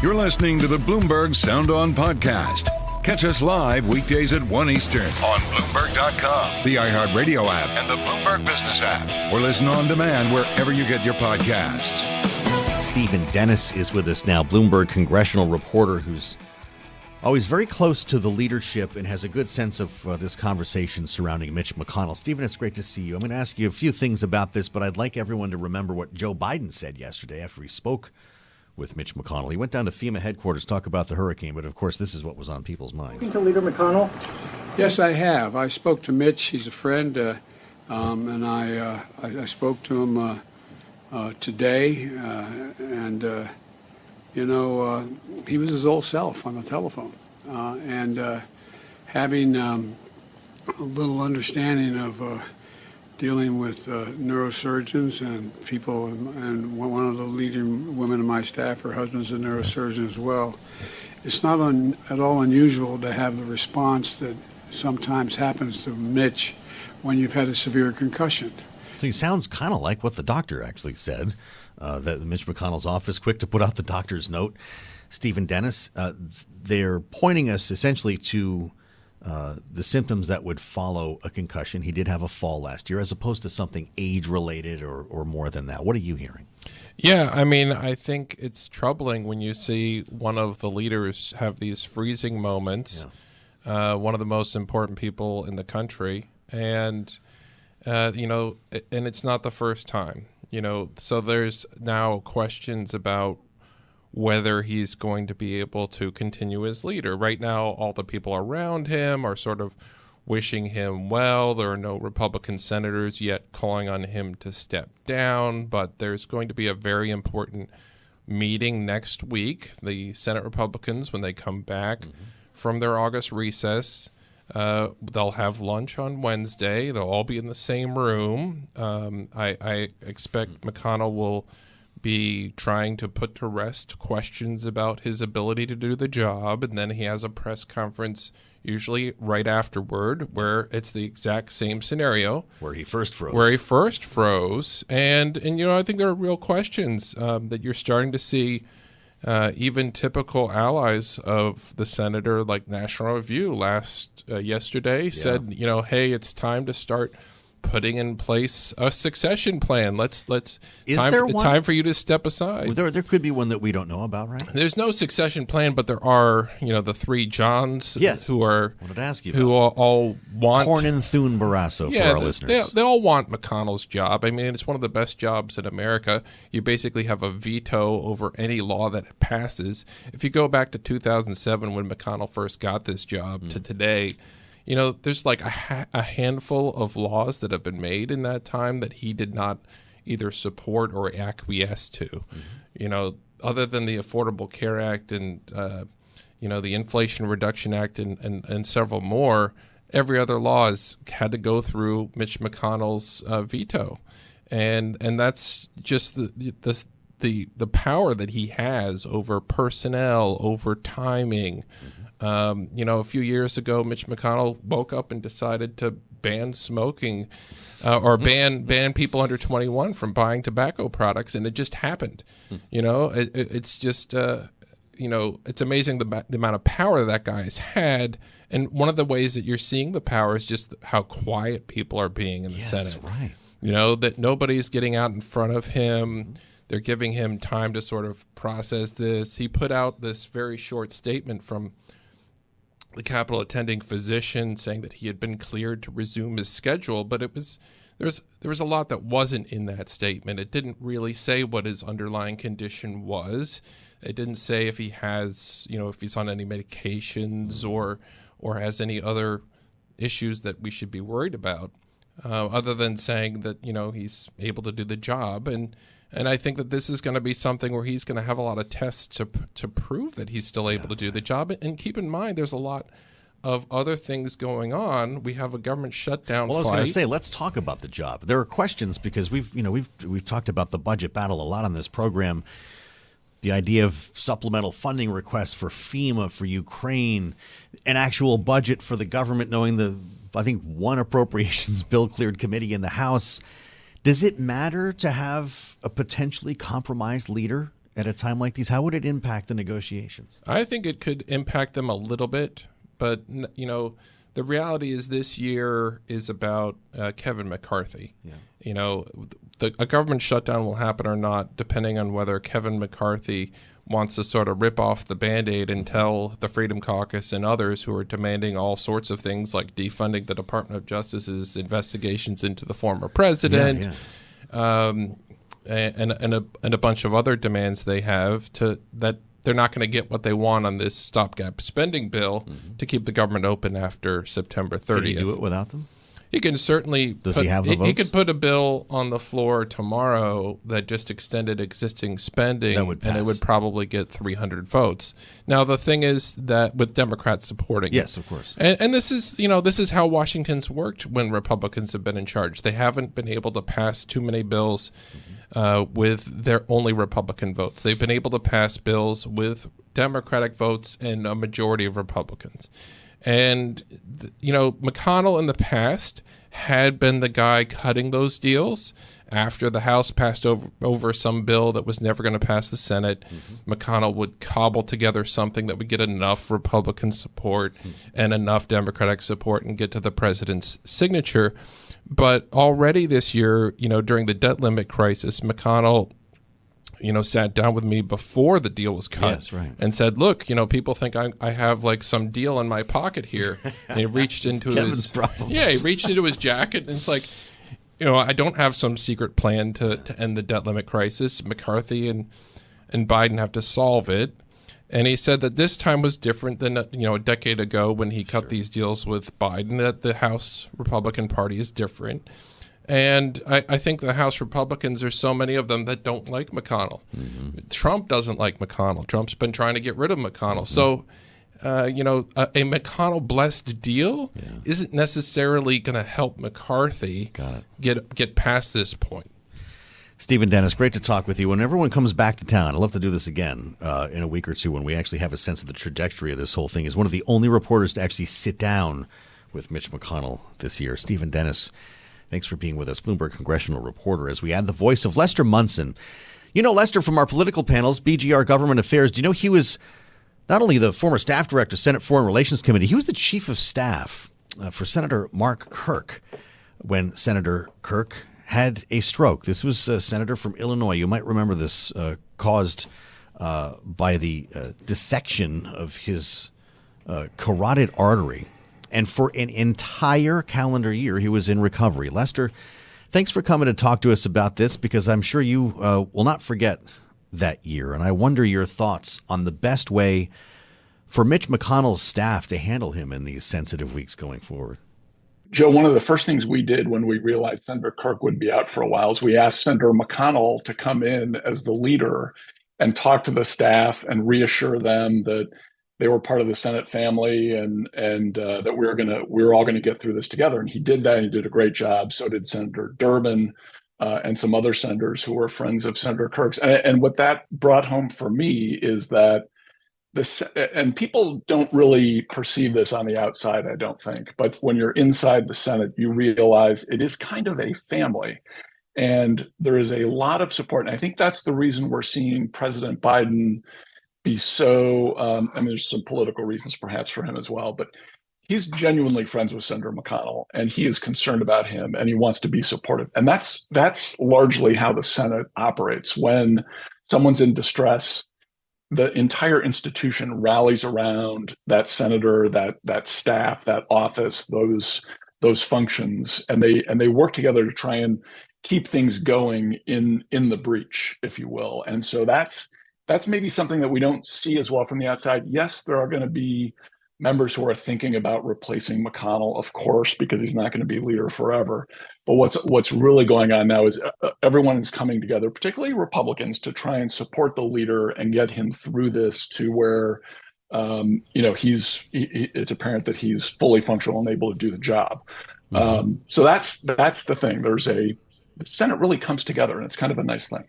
You're listening to the Bloomberg Sound On podcast. Catch us live weekdays at 1 Eastern on Bloomberg.com, the iHeartRadio app, and the Bloomberg Business app. Or listen on demand wherever you get your podcasts. Stephen Dennis is with us now, Bloomberg Congressional reporter who's always very close to the leadership and has a good sense of this conversation surrounding Mitch McConnell. Stephen, it's great to see you. I'm going to ask you a few things about this, but I'd like everyone to remember what Joe Biden said yesterday after he spoke with Mitch McConnell. He went down to FEMA headquarters to talk about the hurricane, but of course this is what was on people's minds. Speaking to Leader McConnell? Yes, I have. I spoke to Mitch. He's a friend, and I spoke to him today, and he was his old self on the telephone, and having a little understanding of dealing with neurosurgeons and people, and one of the leading women in my staff, her husband's a neurosurgeon as well. It's not at all unusual to have the response that sometimes happens to Mitch when you've had a severe concussion. So he sounds kind of like what the doctor actually said, that Mitch McConnell's office, quick to put out the doctor's note. Stephen Dennis, they're pointing us essentially to the symptoms that would follow a concussion. He did have a fall last year, as opposed to something age-related or more than that. What are you hearing? Yeah, I mean, I think it's troubling when you see one of the leaders have these freezing moments, one of the most important people in the country, and and it's not the first time, so there's now questions about whether he's going to be able to continue as leader. Right now, all the people around him are sort of wishing him well. There are no Republican senators yet calling on him to step down, but there's going to be a very important meeting next week. The Senate Republicans, when they come back from their August recess, they'll have lunch on Wednesday. They'll all be in the same room. I expect McConnell will be trying to put to rest questions about his ability to do the job, and then he has a press conference usually right afterward where it's the exact same scenario. Where he first froze. And I think there are real questions that you're starting to see. Even typical allies of the senator, like National Review yesterday, said, hey, it's time to start putting in place a succession plan. It's time for you to step aside. Well, there could be one that we don't know about, right? There's no succession plan, but there are, the three Johns who are I wanted to ask you who all want Cornyn, Thune, Barrasso for our listeners. They all want McConnell's job. I mean, it's one of the best jobs in America. You basically have a veto over any law that passes. If you go back to 2007 when McConnell first got this job to today, there's like a handful of laws that have been made in that time that he did not either support or acquiesce to. Other than the Affordable Care Act and, the Inflation Reduction Act and several more, every other law has had to go through Mitch McConnell's veto. And that's just the power that he has over personnel, over timing. A few years ago, Mitch McConnell woke up and decided to ban smoking or ban people under 21 from buying tobacco products, and it just happened. It's just, it's amazing the amount of power that guy has had. And one of the ways that you're seeing the power is just how quiet people are being in the Senate. Right. That nobody's getting out in front of him. They're giving him time to sort of process this. He put out this very short statement from the Capitol attending physician saying that he had been cleared to resume his schedule, but there was a lot that wasn't in that statement. It didn't really say what his underlying condition was. It didn't say if he has, if he's on any medications or has any other issues that we should be worried about, other than saying that, he's able to do the job. And I think that this is going to be something where he's going to have a lot of tests to prove that he's still able to do the job. And keep in mind, there's a lot of other things going on. We have a government shutdown Well, I was fight. going to say, let's talk about the job. There are questions because we've talked about the budget battle a lot on this program. The idea of supplemental funding requests for FEMA, for Ukraine, an actual budget for the government, knowing one appropriations bill cleared committee in the House. Does it matter to have a potentially compromised leader at a time like these? How would it impact the negotiations? I think it could impact them a little bit, but the reality is this year is about Kevin McCarthy. Yeah. A government shutdown will happen or not depending on whether Kevin McCarthy wants to sort of rip off the Band-Aid and tell the Freedom Caucus and others who are demanding all sorts of things like defunding the Department of Justice's investigations into the former president, and a bunch of other demands they have that they're not going to get what they want on this stopgap spending bill to keep the government open after September 30th. Can he do it without them? He can certainly. Does he have the votes? He could put a bill on the floor tomorrow that just extended existing spending, and it would probably get 300 votes. Now the thing is that with Democrats supporting, yes, of course, and this is how Washington's worked when Republicans have been in charge. They haven't been able to pass too many bills with their only Republican votes. They've been able to pass bills with Democratic votes and a majority of Republicans. And, McConnell in the past had been the guy cutting those deals after the House passed over some bill that was never going to pass the Senate. McConnell would cobble together something that would get enough Republican support and enough Democratic support and get to the president's signature. But already this year, during the debt limit crisis, McConnell sat down with me before the deal was cut and said, look, people think I have like some deal in my pocket here. And he reached into he reached into his jacket and it's like, I don't have some secret plan to end the debt limit crisis. McCarthy and Biden have to solve it. And he said that this time was different than, a decade ago when he cut these deals with Biden, that the House Republican Party is different. And I think the House Republicans, there's so many of them that don't like McConnell. Trump doesn't like McConnell. Trump's been trying to get rid of McConnell. So, a McConnell-blessed deal isn't necessarily going to help McCarthy get past this point. Stephen Dennis, great to talk with you. When everyone comes back to town, I'd love to do this again in a week or two when we actually have a sense of the trajectory of this whole thing. Is one of the only reporters to actually sit down with Mitch McConnell this year. Stephen Dennis, thanks for being with us, Bloomberg Congressional reporter, as we add the voice of Lester Munson. You know Lester from our political panels, BGR Government Affairs. Do you know he was not only the former staff director, Senate Foreign Relations Committee, he was the chief of staff for Senator Mark Kirk when Senator Kirk had a stroke. This was a senator from Illinois. You might remember this, caused by the dissection of his carotid artery. And for an entire calendar year, he was in recovery. Lester, thanks for coming to talk to us about this, because I'm sure you will not forget that year. And I wonder your thoughts on the best way for Mitch McConnell's staff to handle him in these sensitive weeks going forward. Joe, one of the first things we did when we realized Senator Kirk would be out for a while is we asked Senator McConnell to come in as the leader and talk to the staff and reassure them that they were part of the Senate family and that we were all gonna get through this together. And he did that, and he did a great job. So did Senator Durbin and some other senators who were friends of Senator Kirk's. And what that brought home for me is that and people don't really perceive this on the outside, I don't think, but when you're inside the Senate, you realize it is kind of a family. And there is a lot of support. And I think that's the reason we're seeing President Biden be so, there's some political reasons perhaps for him as well, but he's genuinely friends with Senator McConnell, and he is concerned about him, and he wants to be supportive. And that's largely how the Senate operates. When someone's in distress, the entire institution rallies around that senator, that staff, that office, those functions, and they work together to try and keep things going in the breach, if you will. And so that's maybe something that we don't see as well from the outside. Yes, there are going to be members who are thinking about replacing McConnell, of course, because he's not going to be leader forever. But what's really going on now is everyone is coming together, particularly Republicans, to try and support the leader and get him through this to where it's apparent that he's fully functional and able to do the job. So that's the thing. The Senate really comes together, and it's kind of a nice thing.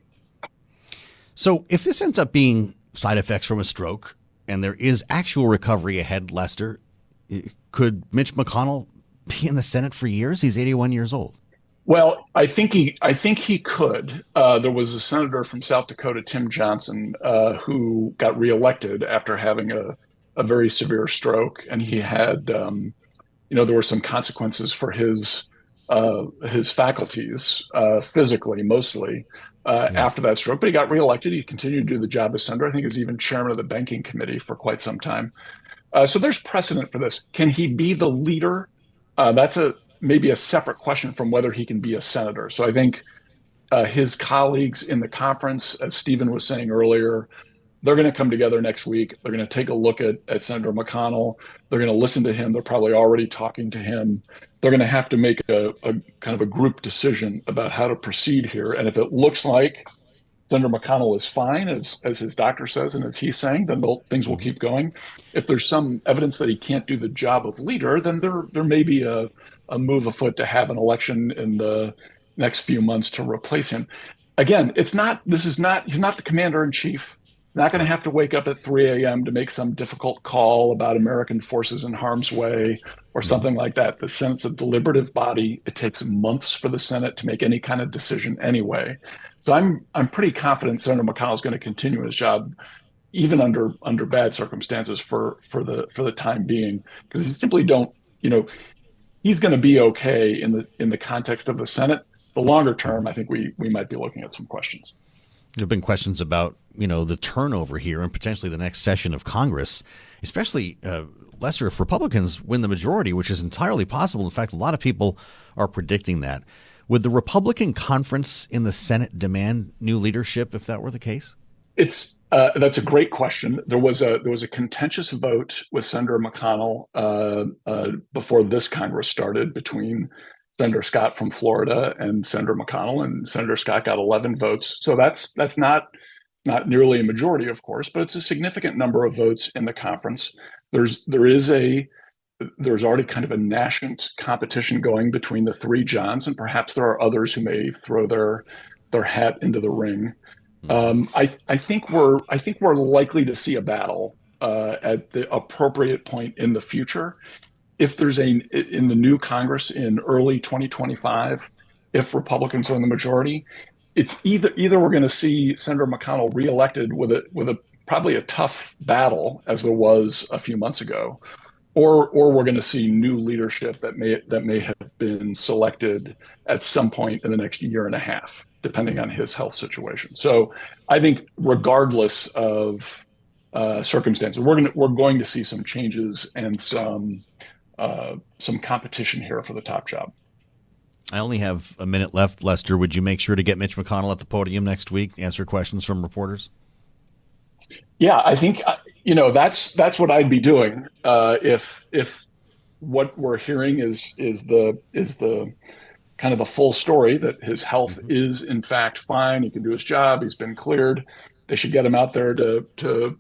So if this ends up being side effects from a stroke and there is actual recovery ahead, Lester, could Mitch McConnell be in the Senate for years? He's 81 years old. Well, I think he could. There was a senator from South Dakota, Tim Johnson, who got reelected after having a very severe stroke, and he had, there were some consequences for his faculties, physically mostly, after that stroke. But he got reelected. He continued to do the job as senator. I think he was even chairman of the banking committee for quite some time. So there's precedent for this. Can he be the leader? That's maybe a separate question from whether he can be a senator. So I think his colleagues in the conference, as Stephen was saying earlier, they're going to come together next week. They're going to take a look at Senator McConnell. They're going to listen to him. They're probably already talking to him. They're going to have to make a kind of a group decision about how to proceed here. And if it looks like Senator McConnell is fine, as his doctor says and as he's saying, then things will keep going. If there's some evidence that he can't do the job of leader, then there may be a move afoot to have an election in the next few months to replace him. Again, he's not the commander in chief. Not going to have to wake up at 3 a.m. to make some difficult call about American forces in harm's way or something like that. The Senate's a deliberative body. It takes months for the Senate to make any kind of decision anyway. So I'm pretty confident Senator McConnell is going to continue his job, even under bad circumstances for the time being, because you simply don't, he's going to be okay in the context of the Senate. The longer term, I think we might be looking at some questions. There have been questions about, the turnover here and potentially the next session of Congress, especially, Lester, if Republicans win the majority, which is entirely possible. In fact, a lot of people are predicting that. Would the Republican conference in the Senate demand new leadership if that were the case? That's a great question. There was a contentious vote with Senator McConnell before this Congress started between Senator Scott from Florida and Senator McConnell, and Senator Scott got 11 votes. So that's not nearly a majority, of course, but it's a significant number of votes in the conference. There's already kind of a nascent competition going between the three Johns, and perhaps there are others who may throw their hat into the ring. I think we're likely to see a battle at the appropriate point in the future. If there's in the new Congress in early 2025, if Republicans are in the majority, it's either we're going to see Senator McConnell reelected with a probably a tough battle as there was a few months ago, or we're going to see new leadership that may have been selected at some point in the next year and a half, depending on his health situation. So I think regardless of circumstances, we're going to see some changes and some competition here for the top job. I only have a minute left, Lester. Would you make sure to get Mitch McConnell at the podium next week, answer questions from reporters? Yeah, I think that's what I'd be doing if what we're hearing is the kind of the full story, that his health is in fact fine. He can do his job. He's been cleared. They should get him out there to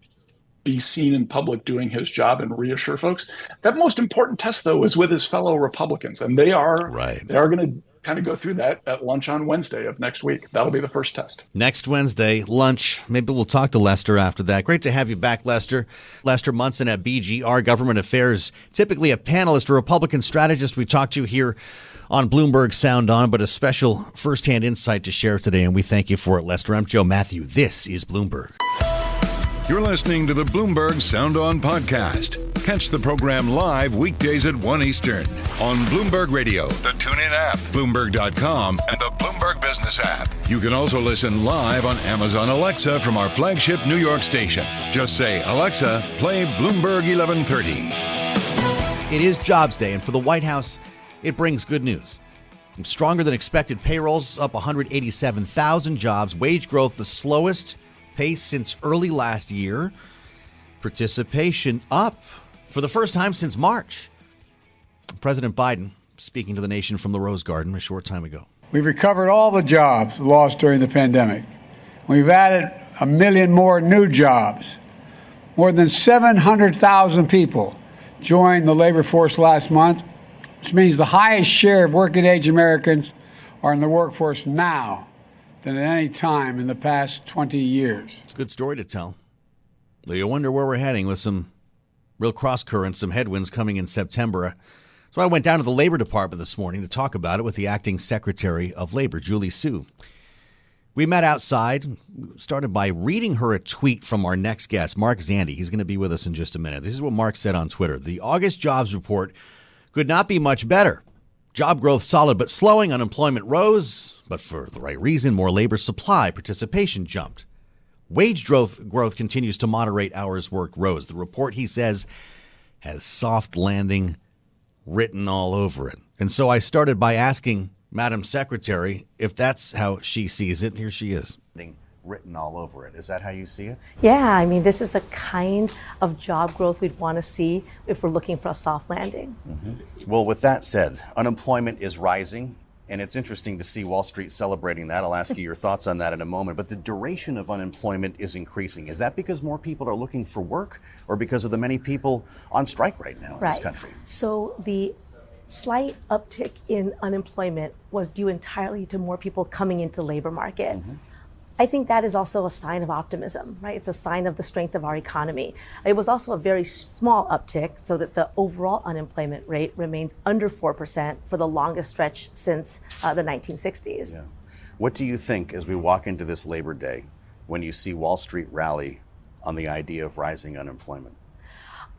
be seen in public doing his job and reassure folks. That most important test, though, is with his fellow Republicans, and they are going to kind of go through that at lunch on Wednesday of next week. That'll be the first test. Next Wednesday, lunch. Maybe we'll talk to Lester after that. Great to have you back, Lester. Lester Munson at BGR Government Affairs, typically a panelist, a Republican strategist we talked to here on Bloomberg Sound On, but a special firsthand insight to share today, and we thank you for it, Lester. I'm Joe Mathieu. This is Bloomberg. You're listening to the Bloomberg Sound On podcast. Catch the program live weekdays at 1 Eastern on Bloomberg Radio, the TuneIn app, Bloomberg.com, and the Bloomberg Business app. You can also listen live on Amazon Alexa from our flagship New York station. Just say, Alexa, play Bloomberg 1130. It is Jobs Day, and for the White House, it brings good news. Stronger than expected payrolls, up 187,000 jobs, wage growth the slowest pace since early last year. Participation up for the first time since March. President Biden speaking to the nation from the Rose Garden a short time ago. We've recovered all the jobs lost during the pandemic. We've added 1 million more new jobs. More than 700,000 people joined the labor force last month, which means the highest share of working-age Americans are in the workforce now than at any time in the past 20 years. It's a good story to tell. Though you wonder where we're heading with some real cross currents, some headwinds coming in September. So I went down to the Labor Department this morning to talk about it with the acting Secretary of Labor, Julie Su. We met outside, started by reading her a tweet from our next guest, Mark Zandi. He's going to be with us in just a minute. This is what Mark said on Twitter. The August jobs report could not be much better. Job growth solid but slowing. Unemployment rose, but for the right reason. More labor supply. Participation jumped. Wage growth continues to moderate. Hours worked rose. The report, he says, has soft landing written all over it. And so I started by asking Madam Secretary, if that's how she sees it. Here she is. Written all over it. Is that how you see it? Yeah, I mean, this is the kind of job growth we'd want to see if we're looking for a soft landing. Mm-hmm. Well, with that said, unemployment is rising, and it's interesting to see Wall Street celebrating that. I'll ask you your thoughts on that in a moment. But the duration of unemployment is increasing. Is that because more people are looking for work, or because of the many people on strike right now in this country? So the slight uptick in unemployment was due entirely to more people coming into the labor market. Mm-hmm. I think that is also a sign of optimism, right? It's a sign of the strength of our economy. It was also a very small uptick so that the overall unemployment rate remains under 4% for the longest stretch since the 1960s. Yeah. What do you think as we walk into this Labor Day when you see Wall Street rally on the idea of rising unemployment?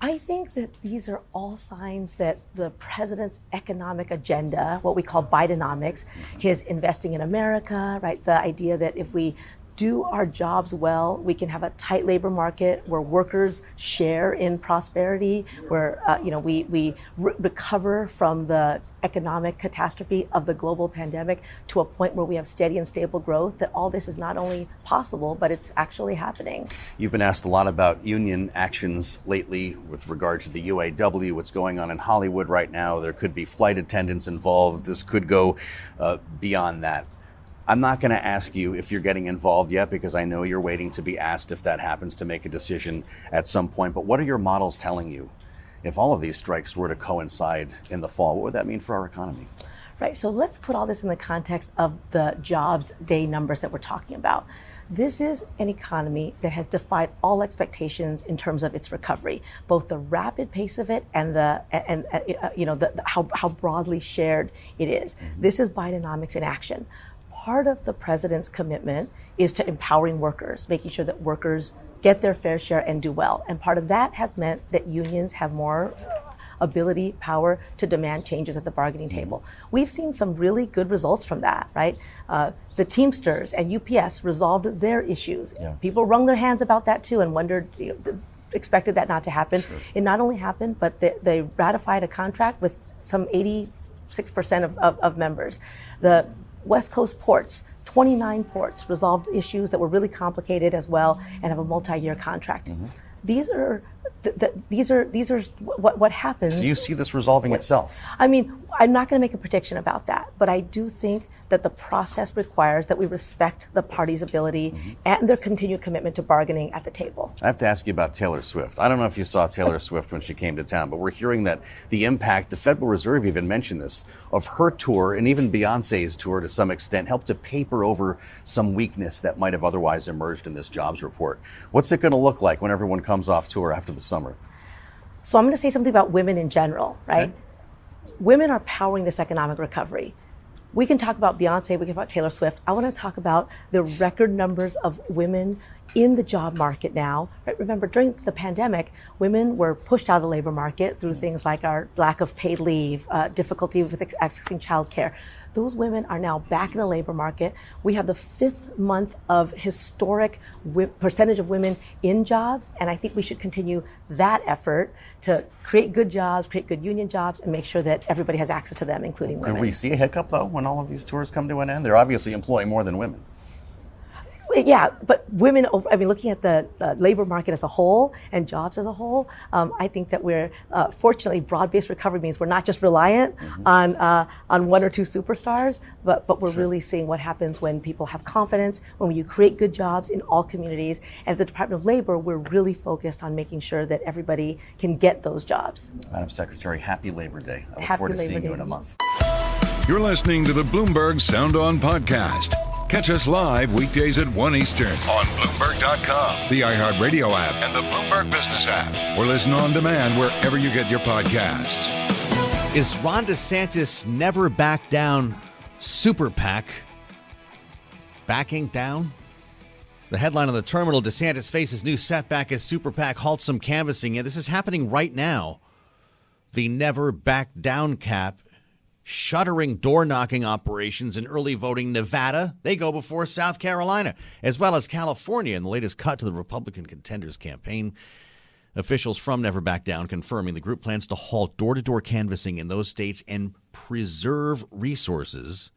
I think that these are all signs that the president's economic agenda, what we call Bidenomics, his investing in America, right? The idea that if we do our jobs well, we can have a tight labor market where workers share in prosperity, where we recover from the economic catastrophe of the global pandemic to a point where we have steady and stable growth, that all this is not only possible, but it's actually happening. You've been asked a lot about union actions lately with regard to the UAW, what's going on in Hollywood right now. There could be flight attendants involved. This could go beyond that. I'm not going to ask you if you're getting involved yet, because I know you're waiting to be asked if that happens, to make a decision at some point. But what are your models telling you? If all of these strikes were to coincide in the fall, what would that mean for our economy? Right. So let's put all this in the context of the jobs day numbers that we're talking about. This is an economy that has defied all expectations in terms of its recovery, both the rapid pace of it and how broadly shared it is. Mm-hmm. This is Bidenomics in action. Part of the president's commitment is to empowering workers, making sure that workers get their fair share and do well. And part of that has meant that unions have more ability, power to demand changes at the bargaining table. We've seen some really good results from that, right? The Teamsters and UPS resolved their issues. Yeah. People wrung their hands about that too and wondered, expected that not to happen. Sure. It not only happened, but they ratified a contract with some 86% of members. The West Coast ports, 29 ports resolved issues that were really complicated as well and have a multi-year contract. Mm-hmm. These are what happens. So you see this resolving itself? I mean, I'm not going to make a prediction about that, but I do think that the process requires that we respect the parties' ability and their continued commitment to bargaining at the table. I have to ask you about Taylor Swift. I don't know if you saw Taylor Swift when she came to town, but we're hearing that the impact, the Federal Reserve even mentioned this, of her tour and even Beyonce's tour to some extent helped to paper over some weakness that might have otherwise emerged in this jobs report. What's it going to look like when everyone comes off tour after the summer? So I'm going to say something about women in general, right? Okay. Women are powering this economic recovery. We can talk about Beyonce, we can talk about Taylor Swift. I want to talk about the record numbers of women in the job market now. Right? Remember, during the pandemic, women were pushed out of the labor market through things like our lack of paid leave, difficulty with accessing childcare. Those women are now back in the labor market. We have the 5th month of historic percentage of women in jobs, and I think we should continue that effort to create good jobs, create good union jobs, and make sure that everybody has access to them, including women. Could we see a hiccup, though, when all of these tours come to an end? They're obviously employing more than women. Yeah, but women, I mean, looking at the labor market as a whole and jobs as a whole, I think that we're, fortunately, broad-based recovery means we're not just reliant on one or two superstars, but we're really seeing what happens when people have confidence, when you create good jobs in all communities. And at the Department of Labor, we're really focused on making sure that everybody can get those jobs. Madam Secretary, happy Labor Day. I look forward to seeing you in a month. You're listening to the Bloomberg Sound On podcast. Catch us live weekdays at 1 Eastern on Bloomberg.com, the iHeartRadio app, and the Bloomberg Business app. Or listen on demand wherever you get your podcasts. Is Ron DeSantis never back down super PAC backing down? The headline on the terminal, DeSantis faces new setback as super PAC halts some canvassing. Yeah, this is happening right now. The never back down cap shuttering door-knocking operations in early voting Nevada. They go before South Carolina, as well as California in the latest cut to the Republican contenders' campaign. Officials from Never Back Down confirming the group plans to halt door-to-door canvassing in those states and preserve resources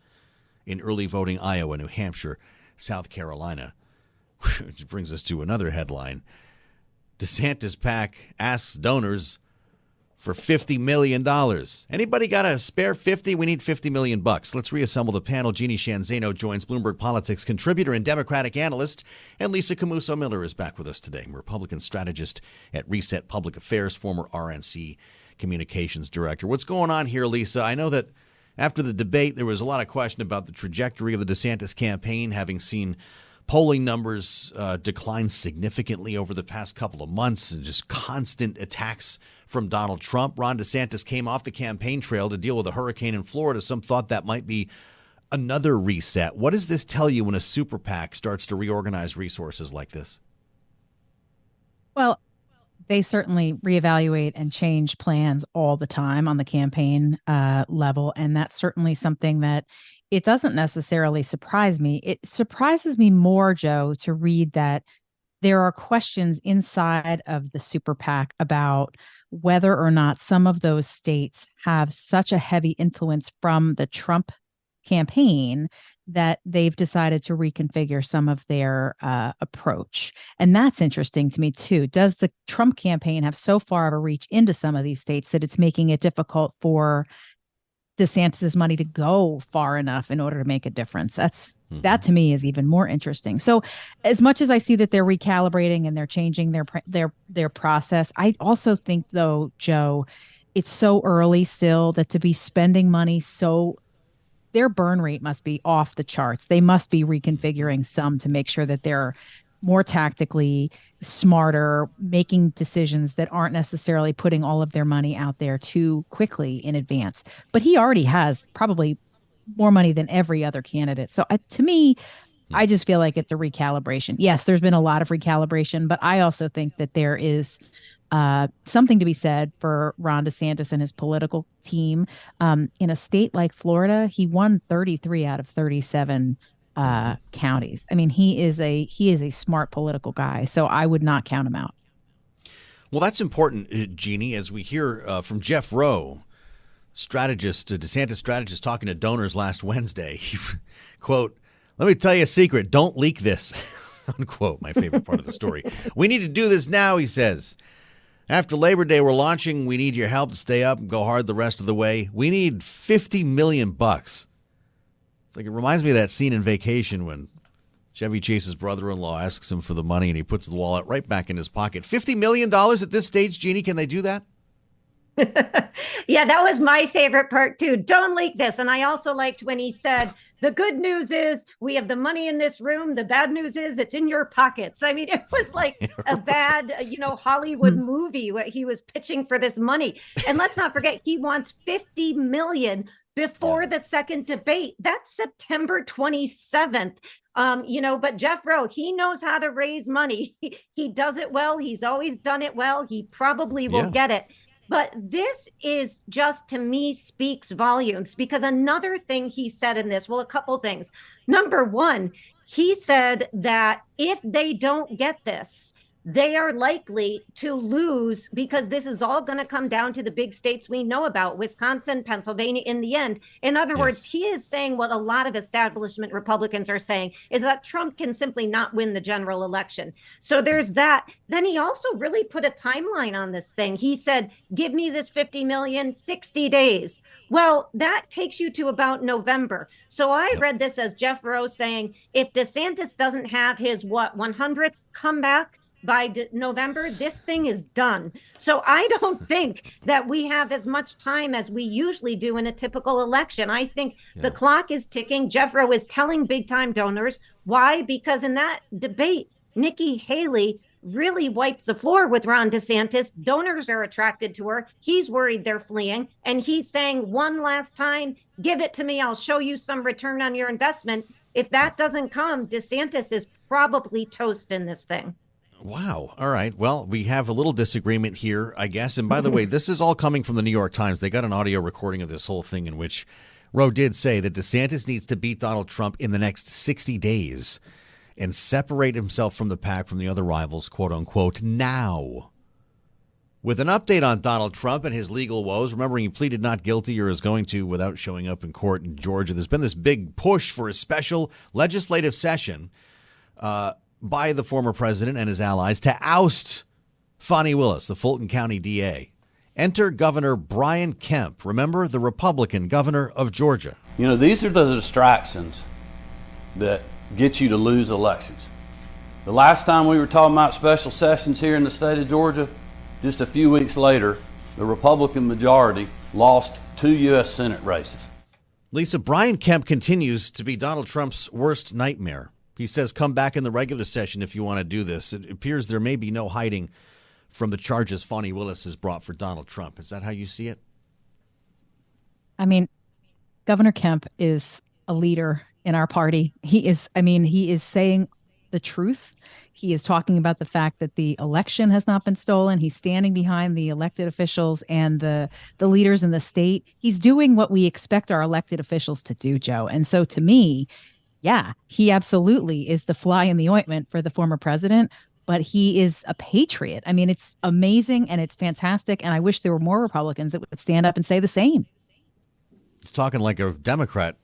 in early voting Iowa, New Hampshire, South Carolina. Which brings us to another headline. DeSantis PAC asks donors for $50 million. Anybody got a spare 50? We need $50 million bucks. Let's reassemble the panel. Jeanne Zaino joins Bloomberg Politics contributor and Democratic analyst, and Lisa Camooso Miller is back with us today, Republican strategist at Reset Public Affairs, former RNC communications director. What's going on here, Lisa? I know that after the debate, there was a lot of question about the trajectory of the DeSantis campaign, having seen polling numbers decline significantly over the past couple of months and just constant attacks from Donald Trump. Ron DeSantis came off the campaign trail to deal with a hurricane in Florida. Some thought that might be another reset. What does this tell you when a super PAC starts to reorganize resources like this? Well, they certainly reevaluate and change plans all the time on the campaign level. And that's certainly something that it doesn't necessarily surprise me. It surprises me more, Joe, to read that there are questions inside of the super PAC about whether or not some of those states have such a heavy influence from the Trump campaign that they've decided to reconfigure some of their approach. And that's interesting to me, too. Does the Trump campaign have so far of a reach into some of these states that it's making it difficult for DeSantis' money to go far enough in order to make a difference? That to me is even more interesting. So as much as I see that they're recalibrating and they're changing their process, I also think, though, Joe, it's so early still that to be spending money their burn rate must be off the charts. They must be reconfiguring some to make sure that they're more tactically smarter, making decisions that aren't necessarily putting all of their money out there too quickly in advance. But he already has probably more money than every other candidate. So to me, I just feel like it's a recalibration. Yes, there's been a lot of recalibration, but I also think that there is something to be said for Ron DeSantis and his political team. In a state like Florida, he won 33 out of 37 counties. I mean, he is a smart political guy, so I would not count him out. Well, that's important, Jeanne, as we hear from Jeff Rowe, DeSantis strategist, talking to donors last Wednesday. Quote, "Let me tell you a secret. Don't leak this." Unquote. My favorite part of the story. "We need to do this now," he says. "After Labor Day, we're launching. We need your help to stay up and go hard the rest of the way. We need $50 million bucks." It's like, it reminds me of that scene in Vacation when Chevy Chase's brother-in-law asks him for the money and he puts the wallet right back in his pocket. $50 million at this stage, Jeanne, can they do that? Yeah, that was my favorite part, too. Don't leak this. And I also liked when he said, the good news is we have the money in this room. The bad news is it's in your pockets. I mean, it was like a bad, Hollywood movie where he was pitching for this money. And let's not forget, he wants $50 million before the second debate. That's September 27th. But Jeff Rowe, he knows how to raise money. He does it well. He's always done it well. He probably will get it. But this is just, to me, speaks volumes, because another thing he said in this, well, a couple things. Number one, he said that if they don't get this, they are likely to lose, because this is all going to come down to the big states we know about, Wisconsin, Pennsylvania, in the end. In other words, he is saying what a lot of establishment Republicans are saying, is that Trump can simply not win the general election. So there's that. Then he also really put a timeline on this thing. He said, give me this 50 million, 60 days. Well, that takes you to about November. So I read this as Jeff Rowe saying, if DeSantis doesn't have his 100th comeback by November, this thing is done. So I don't think that we have as much time as we usually do in a typical election. I think the clock is ticking. Jeff Rowe is telling big time donors. Why? Because in that debate, Nikki Haley really wiped the floor with Ron DeSantis. Donors are attracted to her. He's worried they're fleeing. And he's saying one last time, give it to me. I'll show you some return on your investment. If that doesn't come, DeSantis is probably toast in this thing. Wow. All right. Well, we have a little disagreement here, I guess. And by the way, this is all coming from the New York Times. They got an audio recording of this whole thing in which Roe did say that DeSantis needs to beat Donald Trump in the next 60 days and separate himself from the pack from the other rivals, quote unquote, now. With an update on Donald Trump and his legal woes, remembering he pleaded not guilty or is going to without showing up in court in Georgia, there's been this big push for a special legislative session by the former president and his allies to oust Fani Willis, the Fulton County DA. Enter Governor Brian Kemp, remember, the Republican governor of Georgia. You know, these are the distractions that get you to lose elections. The last time we were talking about special sessions here in the state of Georgia, just a few weeks later, the Republican majority lost 2 U.S. Senate races. Lisa, Brian Kemp continues to be Donald Trump's worst nightmare. He says, come back in the regular session if you want to do this. It appears there may be no hiding from the charges Fani Willis has brought for Donald Trump. Is that how you see it? I mean, Governor Kemp is a leader in our party. He is saying the truth. He is talking about the fact that the election has not been stolen. He's standing behind the elected officials and the leaders in the state. He's doing what we expect our elected officials to do, Joe. And so to me, yeah, he absolutely is the fly in the ointment for the former president, but he is a patriot. I mean, it's amazing and it's fantastic. And I wish there were more Republicans that would stand up and say the same. He's talking like a Democrat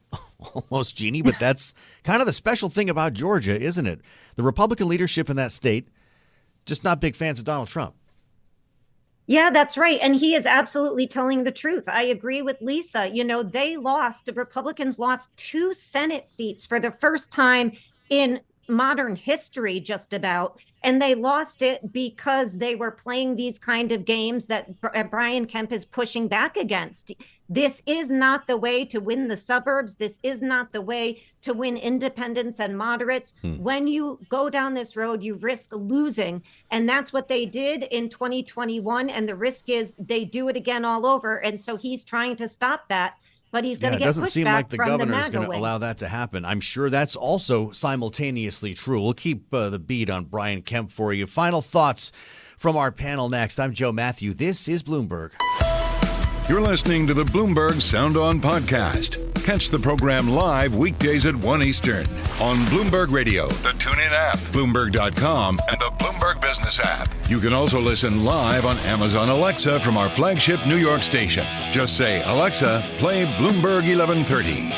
almost, Jeanne, but that's kind of the special thing about Georgia, isn't it? The Republican leadership in that state, just not big fans of Donald Trump. Yeah, that's right. And he is absolutely telling the truth. I agree with Lisa. You know, the Republicans lost 2 Senate seats for the first time in modern history, just about. And they lost it because they were playing these kind of games that Brian Kemp is pushing back against. This is not the way to win the suburbs. This is not the way to win independents and moderates. When you go down this road, you risk losing. And that's what they did in 2021. And the risk is they do it again all over. And so he's trying to stop that. But he's going to get pushback from the MAGA wing. It doesn't seem like the governor is going to allow that to happen. I'm sure that's also simultaneously true. We'll keep the beat on Brian Kemp for you. Final thoughts from our panel next. I'm Joe Mathieu. This is Bloomberg. You're listening to the Bloomberg Sound On podcast. Catch the program live weekdays at 1 Eastern on Bloomberg Radio, the TuneIn app, Bloomberg.com, and the Bloomberg Business app. You can also listen live on Amazon Alexa from our flagship New York station. Just say, Alexa, play Bloomberg 1130.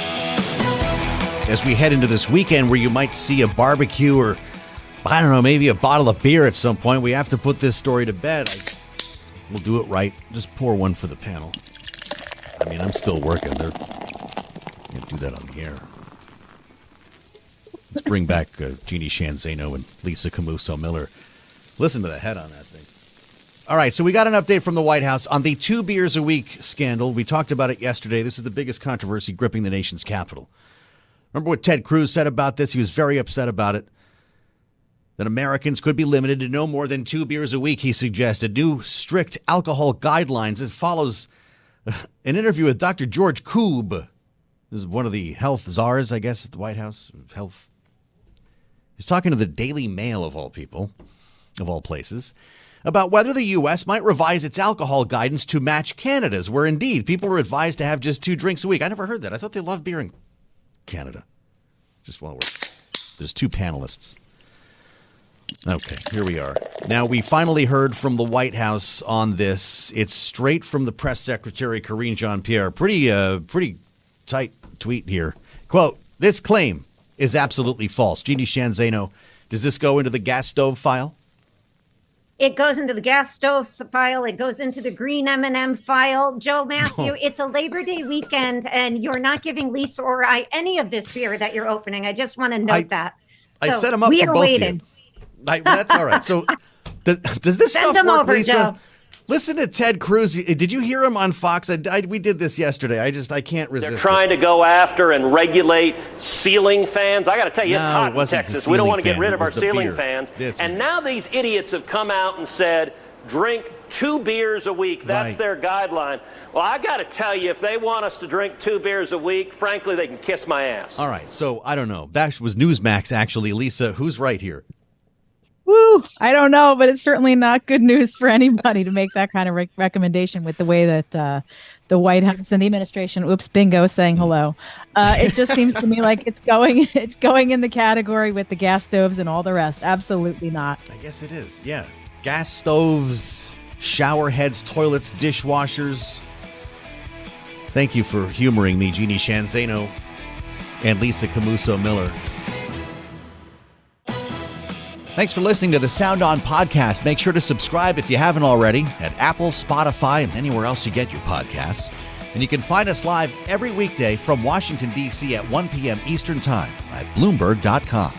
As we head into this weekend where you might see a barbecue or, I don't know, maybe a bottle of beer at some point, we have to put this story to bed. We'll do it right. Just pour one for the panel. I mean, I'm still working. They're going to do that on the air. Let's bring back Jeanne, Zaino, and Lisa Camooso Miller. Listen to the head on that thing. All right, so we got an update from the White House on the 2 beers a week scandal. We talked about it yesterday. This is the biggest controversy gripping the nation's capital. Remember what Ted Cruz said about this? He was very upset about it. That Americans could be limited to no more than 2 beers a week, he suggested. New strict alcohol guidelines. It follows an interview with Dr. George Koob. This is one of the health czars, I guess, at the White House. Health. He's talking to the Daily Mail, of all people, of all places, about whether the U.S. might revise its alcohol guidance to match Canada's, where indeed people are advised to have just 2 drinks a week. I never heard that. I thought they loved beer in Canada. Just while there's 2 panelists. Okay, here we are. Now, we finally heard from the White House on this. It's straight from the press secretary, Karine Jean-Pierre. Pretty tight tweet here. Quote, this claim is absolutely false. Jeanne, Zaino, does this go into the gas stove file? It goes into the gas stove file. It goes into the green M&M file. Joe Mathieu, it's a Labor Day weekend, and you're not giving Lisa or I any of this beer that you're opening. I just want to note that. I set them up for both of you. That's all right. So does this Send stuff them work, over, Lisa? Joe. Listen to Ted Cruz. Did you hear him on Fox? We did this yesterday. I can't resist. They're trying to go after and regulate ceiling fans. I got to tell you, it's hot in Texas. We don't want to get rid of our ceiling fans. And now these idiots have come out and said, drink 2 beers a week. That's their guideline. Well, I got to tell you, if they want us to drink 2 beers a week, frankly, they can kiss my ass. All right. So I don't know. That was Newsmax, actually. Lisa, who's right here? Woo! I don't know, but it's certainly not good news for anybody to make that kind of recommendation with the way that the White House and the administration, bingo, saying hello. It just seems to me like it's going in the category with the gas stoves and all the rest. Absolutely not. I guess it is. Yeah. Gas stoves, shower heads, toilets, dishwashers. Thank you for humoring me, Jeanne, Zaino, and Lisa Camooso Miller. Thanks for listening to the Sound On podcast. Make sure to subscribe if you haven't already at Apple, Spotify, and anywhere else you get your podcasts. And you can find us live every weekday from Washington, D.C. at 1 p.m. Eastern Time at Bloomberg.com.